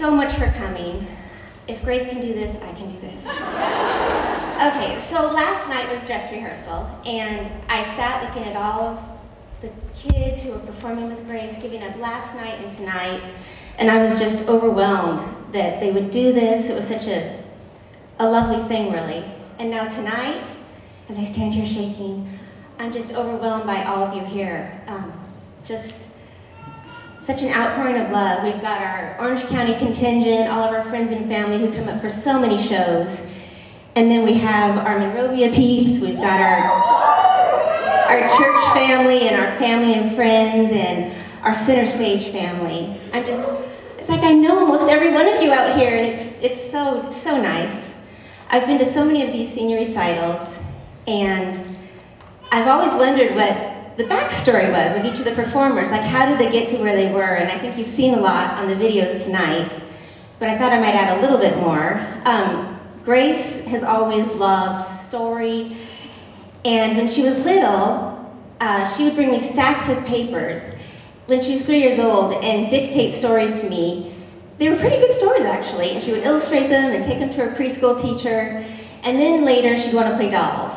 so much for coming. If Grace can do this, I can do this. Okay, so last night was dress rehearsal, and I sat looking at all of the kids who were performing with Grace, giving up last night and tonight, and I was just overwhelmed that they would do this. It was such a lovely thing, really. And now tonight, as I stand here shaking, I'm just overwhelmed by all of you here. Just such an outpouring of love. We've got our Orange County contingent, all of our friends and family who come up for so many shows. And then we have our Monrovia peeps, we've got our church family and our family and friends and our Center Stage family. It's like I know almost every one of you out here, and it's so nice. I've been to so many of these senior recitals, and I've always wondered what the backstory was of each of the performers, like how did they get to where they were, and I think you've seen a lot on the videos tonight, but I thought I might add a little bit more. Grace has always loved story, and when she was little, she would bring me stacks of papers when she was 3 years old and dictate stories to me. They were pretty good stories, actually, and she would illustrate them and take them to her preschool teacher, and then later she'd want to play dolls.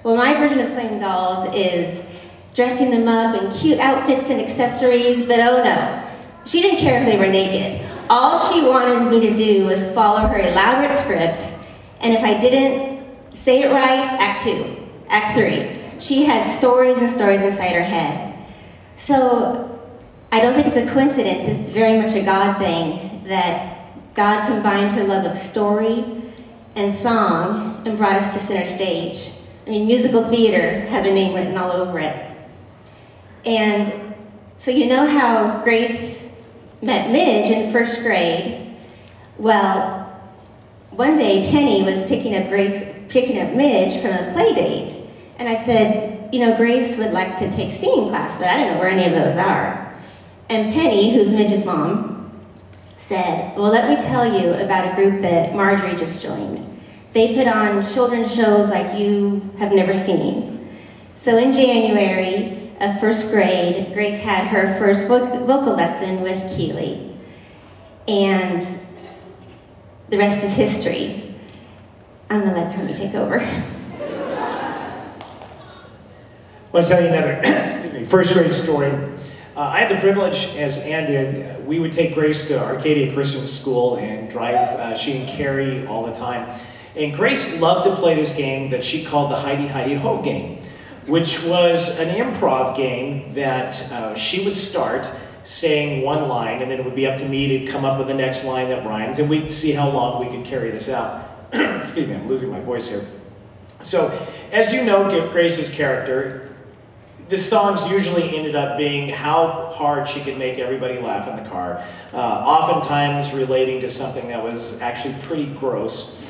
Well, my version of playing dolls is dressing them up in cute outfits and accessories, but oh no, she didn't care if they were naked. All she wanted me to do was follow her elaborate script, and if I didn't say it right, act 2, act 3. She had stories and stories inside her head. So I don't think it's a coincidence, it's very much a God thing, that God combined her love of story and song and brought us to Center Stage. I mean, musical theater has her name written all over it. And so you know how Grace met Midge in 1st grade? Well, one day Penny was picking up Midge from a play date, and I said, you know, Grace would like to take singing class, but I don't know where any of those are. And Penny, who's Midge's mom, said, well, let me tell you about a group that Marjorie just joined. They put on children's shows like you have never seen. So in January of 1st grade, Grace had her first vocal lesson with Keely. And the rest is history. I'm gonna let Tony take over. I want to tell you another 1st grade story. I had the privilege, as Ann did, we would take Grace to Arcadia Christian School and drive she and Carrie all the time. And Grace loved to play this game that she called the Heidi Heidi Ho game, which was an improv game that she would start saying one line, and then it would be up to me to come up with the next line that rhymes, and we'd see how long we could carry this out. Excuse me, I'm losing my voice here. So, as you know, Grace's character, the songs usually ended up being how hard she could make everybody laugh in the car, oftentimes relating to something that was actually pretty gross.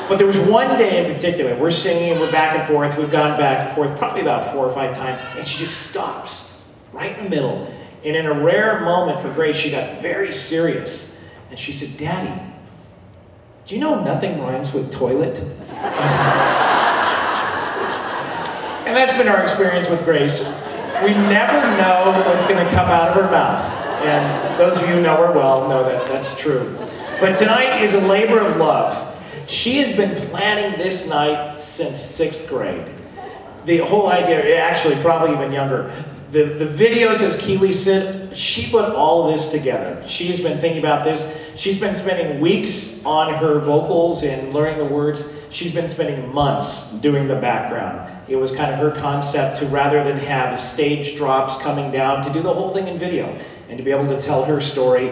But there was one day in particular, we're singing, we're back and forth, we've gone back and forth probably about 4 or 5 times, and she just stops right in the middle. And in a rare moment for Grace, she got very serious. And she said, Daddy, do you know nothing rhymes with toilet? And that's been our experience with Grace. We never know what's going to come out of her mouth. And those of you who know her well know that that's true. But tonight is a labor of love. She has been planning this night since 6th grade. The whole idea, actually probably even younger, the videos, as Keely said, she put all of this together. She's been thinking about this. She's been spending weeks on her vocals and learning the words. She's been spending months doing the background. It was kind of her concept to, rather than have stage drops coming down, to do the whole thing in video and to be able to tell her story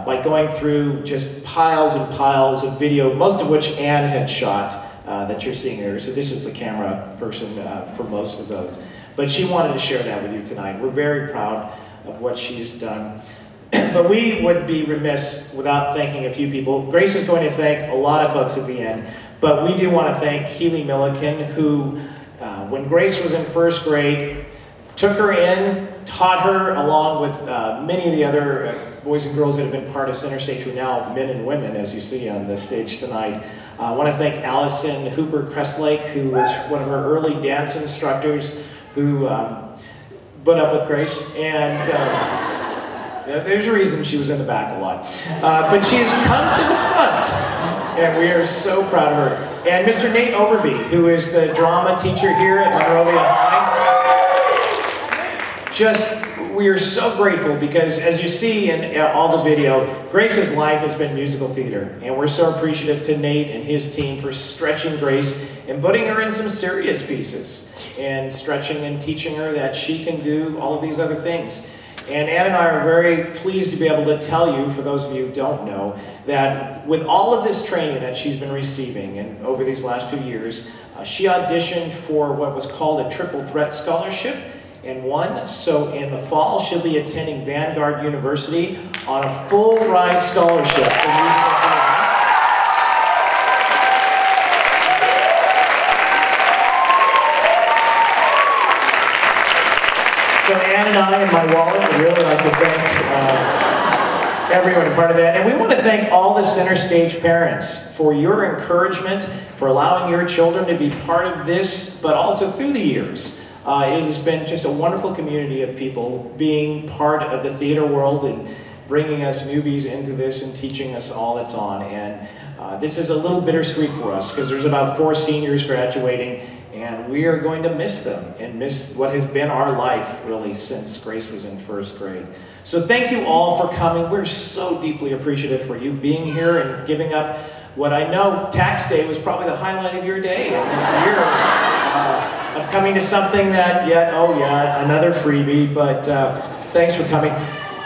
by going through just piles and piles of video, most of which Ann had shot that you're seeing there. So this is the camera person for most of those. But she wanted to share that with you tonight. We're very proud of what she's done. But we would be remiss without thanking a few people. Grace is going to thank a lot of folks at the end, but we do want to thank Keely Milliken, who, when Grace was in 1st grade, took her in, taught her, along with many of the other boys and girls that have been part of Center Stage, who are now men and women, as you see on the stage tonight. I want to thank Allison Hooper Crestlake, who was one of her early dance instructors, who put up with Grace, and There's a reason she was in the back a lot. But she has come to the front, and we are so proud of her. And Mr. Nate Overby, who is the drama teacher here at Monrovia High. We are so grateful because, as you see in all the video, Grace's life has been musical theater. And we're so appreciative to Nate and his team for stretching Grace and putting her in some serious pieces. And stretching and teaching her that she can do all of these other things. And Ann and I are very pleased to be able to tell you, for those of you who don't know, that with all of this training that she's been receiving and over these last few years, she auditioned for what was called a triple threat scholarship and won. So in the fall, she'll be attending Vanguard University on a full ride scholarship for musical theater. So Ann and I and my wallet would really like to thank everyone a part of that. And we want to thank all the center stage parents for your encouragement, for allowing your children to be part of this, but also through the years. It has been just a wonderful community of people being part of the theater world and bringing us newbies into this and teaching us all that's on. And this is a little bittersweet for us because there's about 4 seniors graduating. And we are going to miss them and miss what has been our life, really, since Grace was in 1st grade. So thank you all for coming. We're so deeply appreciative for you being here and giving up what I know tax day was probably the highlight of your day in this year of coming to something that another freebie, but thanks for coming.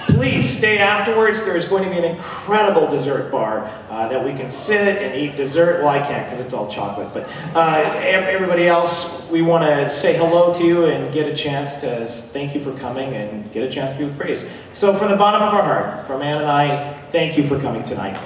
Please stay afterwards. There's going to be an incredible dessert bar that we can sit and eat dessert. Well, I can't because it's all chocolate, but everybody else, we want to say hello to you and get a chance to thank you for coming and get a chance to be with Grace. So from the bottom of our heart, from Ann and I, thank you for coming tonight.